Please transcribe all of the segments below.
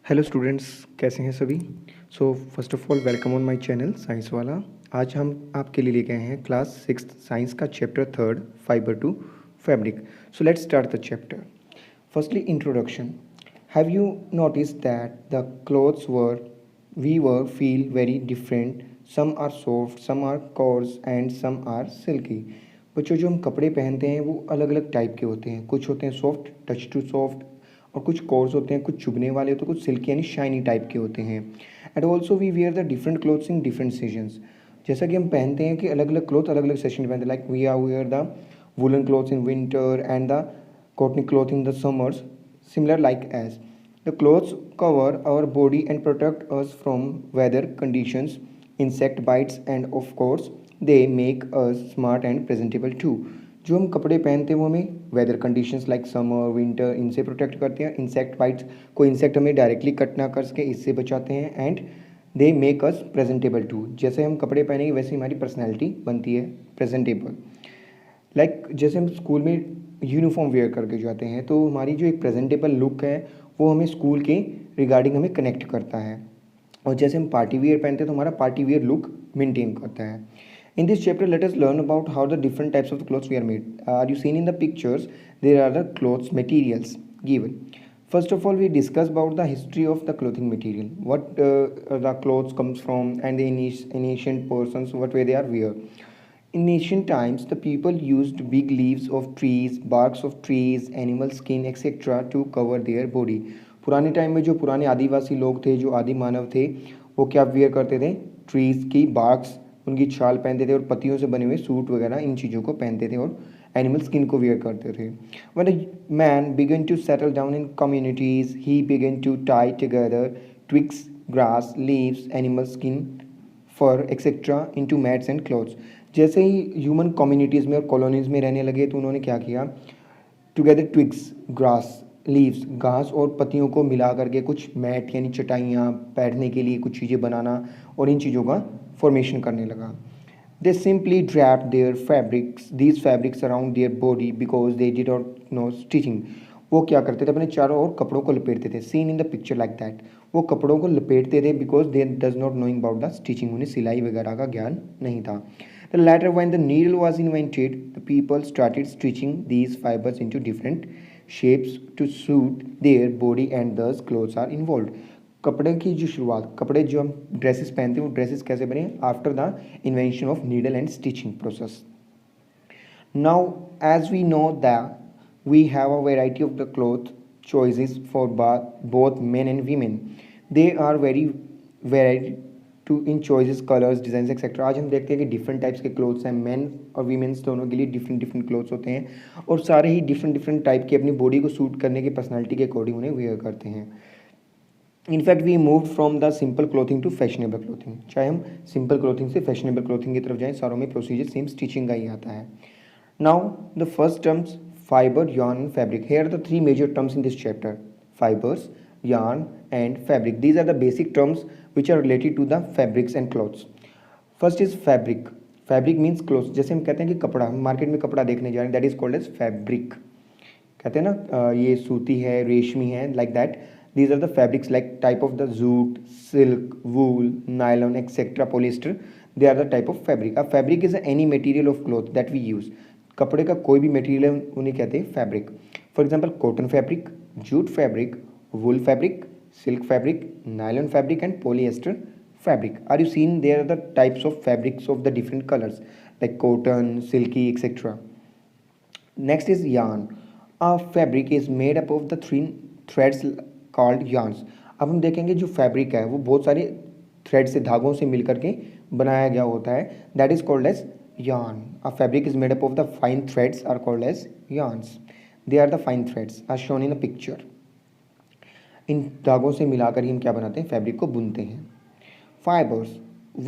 Hello students, कैसे हैं सभी। So first of all welcome on my channel science वाला। आज हम आपके लिए लेके आए हैं क्लास 6 साइंस का chapter 3 fibre to fabric. So let's start the chapter. Firstly introduction. Have you notice that the clothes we wear feel very different. Some are soft, some are coarse and some are silky. बच्चों, जो हम कपड़े पहनते हैं वो अलग अलग type के होते हैं। कुछ होते हैं सॉफ्ट, टच टू सॉफ्ट, और कुछ कोर्स होते हैं, कुछ चुभने वाले होते हैं, कुछ सिल्की यानी शाइनी टाइप के होते हैं। And also we wear the different clothes in different seasons. जैसा कि हम पहनते हैं कि अलग अलग क्लोथ अलग अलग सेशन में पहनते हैं। Like we are wear the woollen clothes in winter and the cotton cloth in the summers. Similar like as the clothes cover our body and protect us from weather conditions, insect bites, and of course they make us smart and presentable too. जो हम कपड़े पहनते हैं वो हमें weather conditions like summer winter इनसे protect करते हैं। इंसेक्ट बाइट्स, कोई इंसेक्ट हमें डायरेक्टली कट ना कर सके, इससे बचाते हैं। And they make us presentable too. जैसे हम कपड़े पहनेंगे वैसे हमारी पर्सनैलिटी बनती है प्रेजेंटेबल। लाइक जैसे हम स्कूल में यूनिफॉर्म वेयर करके जाते हैं तो हमारी जो एक प्रेजेंटेबल लुक है वो हमें स्कूल के रिगार्डिंग हमें कनेक्ट करता है। और जैसे हम पार्टी वियर पहनते हैं तो हमारा पार्टी वियर लुक मेंटेन करता है। In this chapter let us learn about how the different types of clothes we are made. Are you seen in the pictures there are the clothes materials given. First of all, we discuss about the history of the clothing material, what the clothes comes from, and the ancient persons, what way they are wear. In ancient times, the people used big leaves of trees, barks of trees, animal skin, etc. to cover their body. पुराने time में जो पुराने आदिवासी लोग थे, जो आदि मानव थे, वो क्या वियर करते थे? ट्रीज़ की बार्क्स, उनकी छाल पहनते थे और पत्तियों से बने हुए सूट वगैरह इन चीज़ों को पहनते थे और एनिमल स्किन को वियर करते थे। When a man began to settle down in communities, he began to tie together twigs, grass, leaves, animal skin, fur, etc. into mats and clothes. जैसे ही ह्यूमन कम्युनिटीज़ में और कॉलोनीज़ में रहने लगे तो उन्होंने क्या किया? टुगेदर ट्विग्स, ग्रास, लीव्स, घास और पत्तियों को मिला करके कुछ मैट यानी चटाइयाँ, बैठने के लिए कुछ चीज़ें बनाना और इन चीज़ों का फॉर्मेशन करने लगा। They simply wrapped these fabrics around their body because they did not know stitching. वो क्या करते थे? अपने चारों ओर कपड़ों को लपेटते थे। Scene in the picture like that. वो कपड़ों को लपेटते थे because they does not knowing about the stitching. उन्हें सिलाई वगैरह का ज्ञान नहीं था। The latter, when the needle was invented, the people started stitching these fibers into different shapes to suit their body and thus clothes are involved. कपड़े की जो शुरुआत, कपड़े जो हम ड्रेसेस पहनते हैं वो ड्रेसेस कैसे बने? After the invention of needle and stitching process. Now as we know that we have a variety of the cloth choices for both men and women. They are very varied to in choices, colors, designs, etc. आज हम देखते हैं कि different types के clothes हैं। Main और women's दोनों के लिए डिफरेंट डिफरेंट क्लोथ्स होते हैं और सारे ही डिफरेंट डिफरेंट टाइप के अपनी बॉडी को सूट करने की पर्सनैलिटी के अकॉर्डिंग उन्हें वेयर करते हैं। In fact we move from the simple clothing to fashionable clothing. चाहे हम सिंपल क्लोथिंग से फैशनेबल क्लोथिंग की तरफ जाएं, सारों में प्रोसीजर सेम स्टिचिंग का ही आता है। Now the first terms fiber, yarn and fabric. Here are the three major terms in this chapter: fibers, yarn and fabric. These are the basic terms which are related to the fabrics and clothes. First is fabric. Fabric means clothes. जैसे हम कहते हैं कि कपड़ा, हम market में कपड़ा देखने जा रहे हैं, that is called as fabric. कहते हैं ना ये सूती है, रेशमी है, like that. These are the fabrics like type of the jute, silk, wool, nylon, etc. polyester. They are the type of fabric. A fabric is any material of cloth that we use. कपड़े का कोई भी material है उन्हें कहते हैं fabric. For example cotton fabric, jute fabric, wool fabric, silk fabric, nylon fabric and polyester fabric. Are you seen there are the types of fabrics of the different colours like cotton, silky etcetera. Next is yarn. A fabric is made up of the three threads called yarns. अब हम देखेंगे जो fabric है वो बहुत सारे thread से, धागों से मिलकर के बनाया गया होता है। That is called as yarn. A fabric is made up of the fine threads are called as yarns. They are the fine threads as shown in a picture. इन धागों से मिलाकर ही हम क्या बनाते हैं? फैब्रिक को बुनते हैं। Fibers.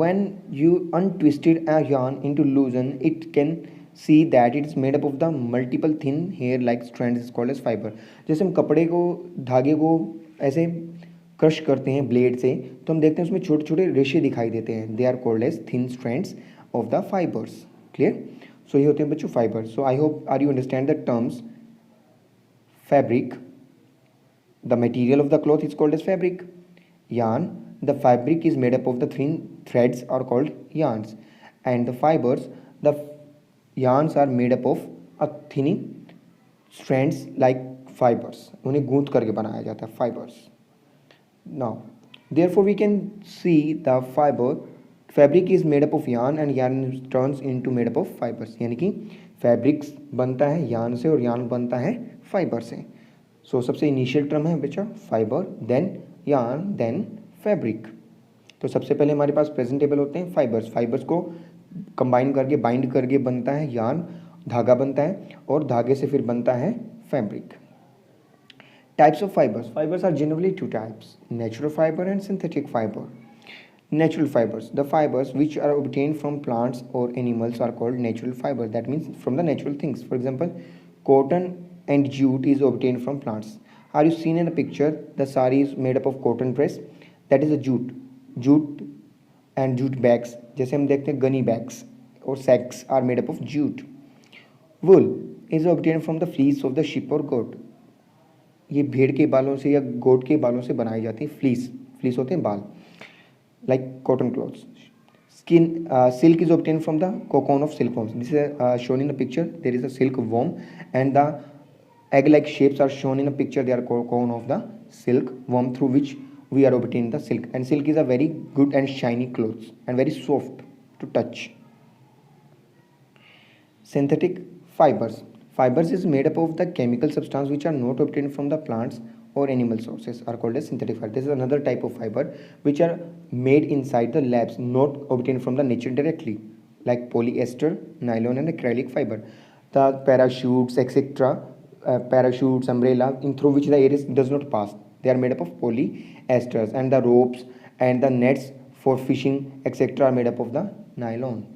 When you untwisted a yarn into loosen, it can see that it is made up of the multiple thin hair-like strands is called as fiber. जैसे हम कपड़े को, धागे को ऐसे क्रश करते हैं ब्लेड से तो हम देखते हैं उसमें छोटे छोटे रेशे दिखाई देते हैं। They are called as thin strands of the fibers. Clear? So ये होते हैं बच्चों fibre. So I hope are you understand the terms fabric, The material of the cloth is called as fabric. Yarn, the fabric is made up of the thin threads are called yarns, and the fibers, the yarns are made up of a thin strands like fibers. उन्हें गूंथ करके बनाया जाता है fibers. Now, therefore we can see the fabric is made up of yarn and yarn turns into made up of fibers. यानी कि fabrics बनता है yarn से और yarn बनता है फाइबर से. सो सबसे इनिशियल टर्म है बच्चा fibre, then yarn, then fabric. तो सबसे पहले हमारे पास प्रेजेंटेबल होते हैं फाइबर्स. फाइबर्स को कंबाइन करके बाइंड करके बनता है yarn, धागा बनता है और धागे से फिर बनता है fabric. Types of fibers. Fibers are generally two types, natural fiber and synthetic fiber. Natural fibers. The fibers which are obtained from plants or animals are called natural fiber. That means from the natural things. For example, cotton and jute is obtained from plants. Are you seen in the picture? The sari is made up of cotton press. That is a jute. Jute and jute bags. जैसे हम देखते हैं Ghani bags or sacks are made up of jute. Wool is obtained from the fleece of the sheep or goat. ये भेड़ के बालों से या गोट के बालों से बनाई जाती है फ्लीस. फ्लीस होते हैं बाल, like cotton clothes. Skin silk is obtain from the cocoon of silkworms. This is shown in the picture. There is a silk worm and the egg like shapes are shown in a picture. They are cocoon of the silk worm through which we are obtaining the silk. And silk is a very good and shiny clothes and very soft to touch. Synthetic fibers. Fibers is made up of the chemical substance which are not obtained from the plants or animal sources are called as synthetic fiber. This is another type of fiber which are made inside the labs, not obtained from the nature directly, like polyester, nylon and acrylic fiber. The parachutes, etc., parachutes, umbrella, in through which the air does not pass, they are made up of polyesters, and the ropes and the nets for fishing, etc., are made up of the nylon.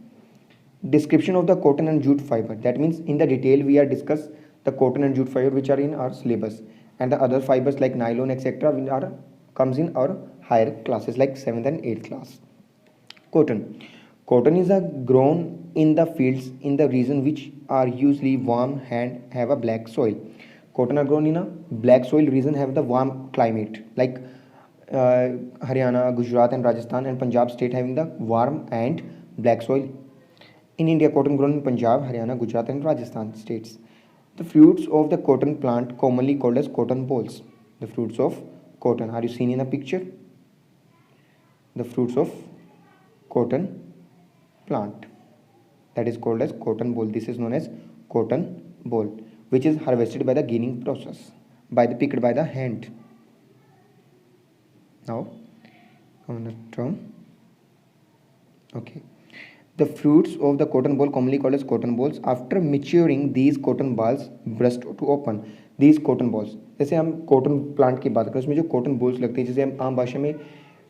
Description of the cotton and jute fiber. That means in the detail we are discuss the cotton and jute fiber which are in our syllabus, and the other fibers like nylon, etc., are comes in our higher classes like 7th and 8th class. Cotton. Cotton is a grown in the fields in the region which are usually warm and have a black soil. Cotton are grown in a black soil region, have the warm climate like Haryana, Gujarat and Rajasthan, and Punjab state having the warm and black soil. In India, cotton grown in Punjab, Haryana, Gujarat and Rajasthan states. The fruits of the cotton plant commonly called as cotton balls. The fruits of cotton. Are you seen in the picture? The fruits of cotton plant. That is called as cotton ball. This is known as cotton ball, which is harvested by the ginning process, picked by the hand. Now, on the term. Okay. The fruits of the cotton ball commonly called as cotton balls. After maturing, these cotton balls burst to open. These cotton balls. जैसे हम cotton plant की बात करें, उसमें जो cotton balls लगते हैं, जैसे हम आम भाषा में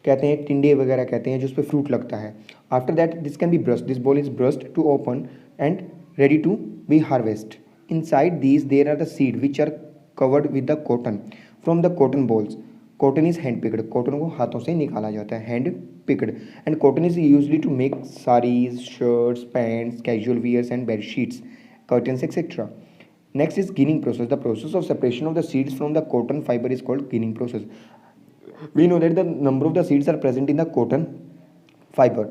कहते हैं टिंडे वगैरह कहते हैं, जिस पे फ्रूट लगता है. After that this can be burst. This ball is burst to open and ready to be harvest. Inside these there are the seed which are covered with the cotton. From the cotton balls cotton is hand picked. Cotton को हाथों से निकाला जाता है, hand picked, and cotton is usually to make saris, shirts, pants, casual wears and bed sheets, curtains, etc. Next is ginning process. The process of separation of the seeds from the cotton fiber is called ginning process. We know that the number of the seeds are present in the cotton fiber,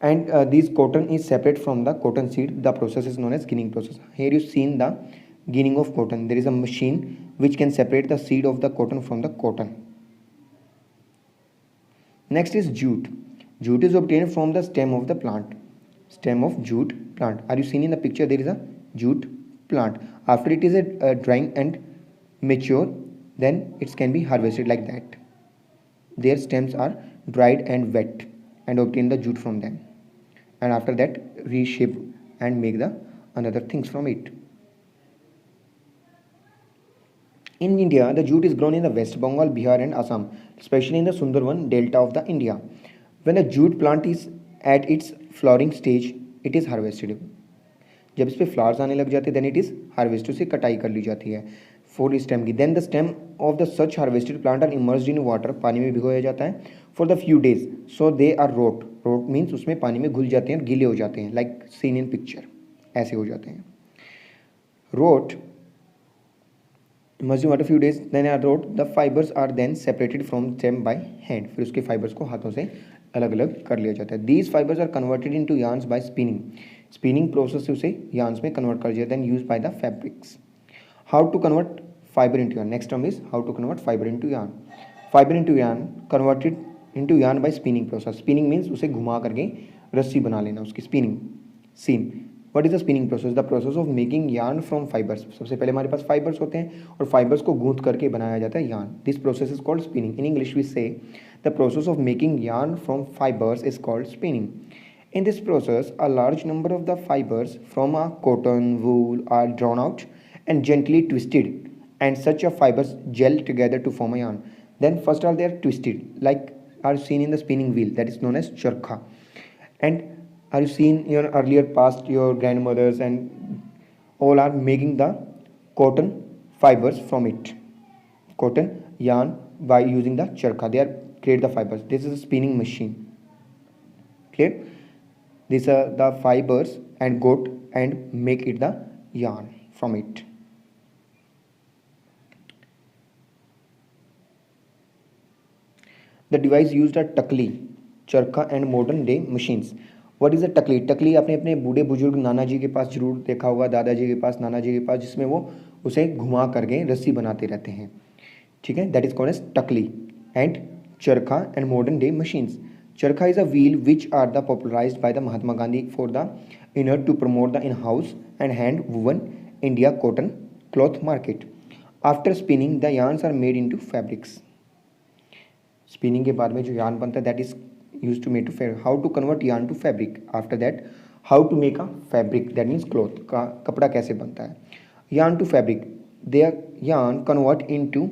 and this cotton is separate from the cotton seed. The process is known as ginning process. Here you seen the ginning of cotton. There is a machine which can separate the seed of the cotton from the cotton. Next is jute. Jute is obtained from the stem of the plant. Stem of jute plant. Are you seeing in the picture? There is a jute plant. After it is drying and mature, then it can be harvested like that. Their stems are dried and wet and obtain the jute from them. And after that, reshape and make the another things from it. In India, the jute is grown in the West Bengal, Bihar and Assam, especially in the Sundarban Delta of the India. When the jute plant is at its flowering stage, it is harvested. जब इस पे flowers आने लग जाते हैं, then it is harvested. उसे कटाई कर ली जाती है फॉर स्टेम की. Then the stem of the such harvested plant are immersed in water. पानी में भिगोया जाता है for the few days. So they are rot. Rot means उसमें पानी में घुल जाते हैं, गीले हो जाते हैं, like seen in picture. ऐसे हो जाते हैं. Rot मस्जिद water few days then I rot the fibres are then separated from them by hand, फिर उसके फाइबर्स को हाथों से अलग अलग कर लिया जाता है। These fibres are converted into yarns by spinning, spinning process से उसे यार्न्स में कन्वर्ट कर दिया, then use by the fabrics. How to convert fibre into yarn, next term is how to convert fibre into yarn. Fibre into yarn converted into yarn by spinning process, spinning means उसे घुमा करके रस्सी बना लेना, उसकी spinning. Seen what is the spinning process, the process of making yarn from fibres, सबसे पहले हमारे पास फाइबर्स होते हैं और फाइबर्स को गूंथ करके बनाया जाता है yarn, this process is called spinning. In English we say the process of making yarn from fibres is called spinning. In this process, a large number of the fibers from a cotton, wool are drawn out and gently twisted, and such a fibers gel together to form a yarn. Then first are they are twisted, like are seen in the spinning wheel, that is known as charkha. And are you seen in your earlier past, your grandmothers and all are making the cotton fibers from it, cotton yarn by using the charkha. They are create the fibers. This is a spinning machine. Clear? These are the fibers and got and make it the yarn from it. The device used are टकली, चरखा and modern day machines. What is a टकली? टकली आपने अपने बूढ़े बुजुर्ग नाना जी के पास जरूर देखा होगा, दादाजी के पास, नाना जी के पास, जिसमें वो उसे घुमा करके रस्सी बनाते रहते हैं, ठीक है, that is called as takli. And charkha and modern day machines, Charkha is a wheel which are the popularized by the Mahatma Gandhi for the inner to promote the in-house and hand woven India cotton cloth market. After spinning, the yarns are made into fabrics. Spinning के बाद में जो yarn बनता है that is used to make to fabric. How to convert yarn to fabric? After that, how to make a fabric, that means cloth का कपड़ा कैसे बनता है. Yarn to fabric. Their yarn convert into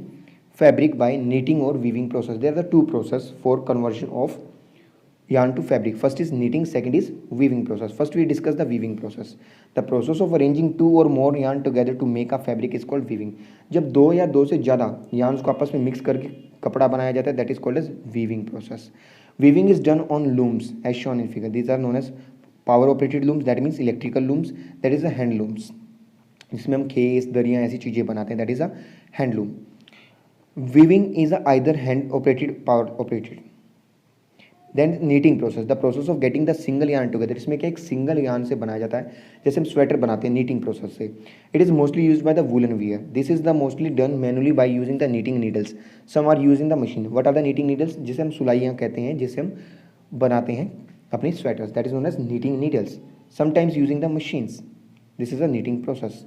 fabric by knitting or weaving process. There are the two process for conversion of yarn to fabric. First is knitting, second is weaving process. First we discuss the weaving process. The process of arranging two or more yarn together to make a fabric is called weaving. जब दो या दो से ज़्यादा yarns को आपस में mix करके कपड़ा बनाया जाता है, that is called as weaving process. Weaving is done on looms as shown in figure. These are known as power operated looms, that means electrical looms, that is a hand looms, जिसमें हम खेस दरियाँ ऐसी चीज़ें बनाते हैं, that is a hand loom. Weaving is a either hand operated, power operated. Then knitting process, the process of getting the single yarn together, इसमें क्या एक सिंगल यार्न से बनाया जाता है, जैसे हम स्वेटर बनाते हैं नीटिंग प्रोसेस से. It is mostly used by the woollen wear. This is the mostly done manually by using the knitting needles. Some are using the machine. What are the knitting needles? जिसे हम सुलाइयाँ कहते हैं, जिसे हम बनाते हैं अपनी sweaters, that is known as knitting needles. Sometimes using the machines. This is a knitting process.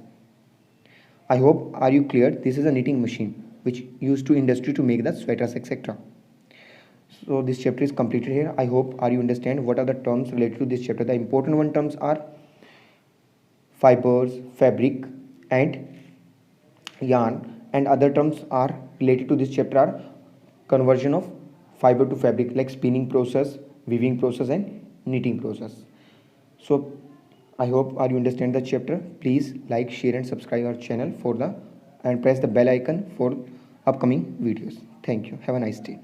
I hope are you clear? This is a knitting machine which used to industry to make the sweaters etc. So this chapter is completed here. I hope are you understand what are the terms related to this chapter. The important one terms are fibers, fabric and yarn, and other terms are related to this chapter are conversion of fiber to fabric like spinning process, weaving process and knitting process. So I hope are you understand the chapter. Please like, share and subscribe our channel for the and press the bell icon for upcoming videos. Thank you. Have a nice day.